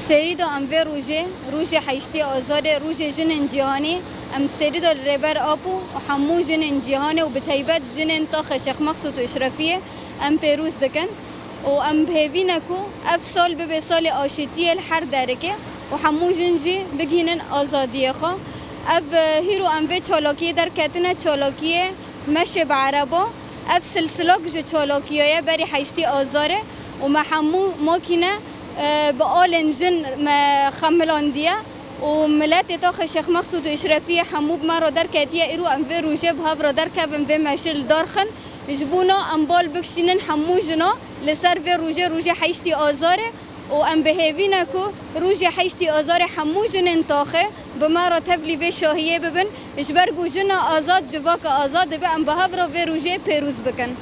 سری دو ام روژه حیشتی آزاده روژه جنن جهانی ام سری دو ربر آپو و حمو جنن جهانی و بتایبت جنن طاق شیخ مقصود و اشرفیه ام پیروز دکن و ام بهوینکو اف سال به سال آشتیه الحر درکه و حمو جنجی بگینن آزادیه خو اف هیرو ام به چالاکیه در کتنه چالاکیه مشه بعربا اف سلسلاک جو چالاکیه بری حیشتی آزاره و ما حمو ماکینه با آل جن خملاندیه و ملت تاخ شیخ مقصود و اشرفیه حموب ما را در کتیه ایرو ام به روژه بها را در کبن به مشل دارخن جبونا ام بال بکشینن حمو جنا لسر به روژه حیشتی آزاره و ام بهوینه کو روژه حیشتی آزار حمو جنن تاخه به ما را تبلی به شاهیه ببن اجبر گو جنا آزاد جواک آزاد به ام بها را به روژه پیروز بکن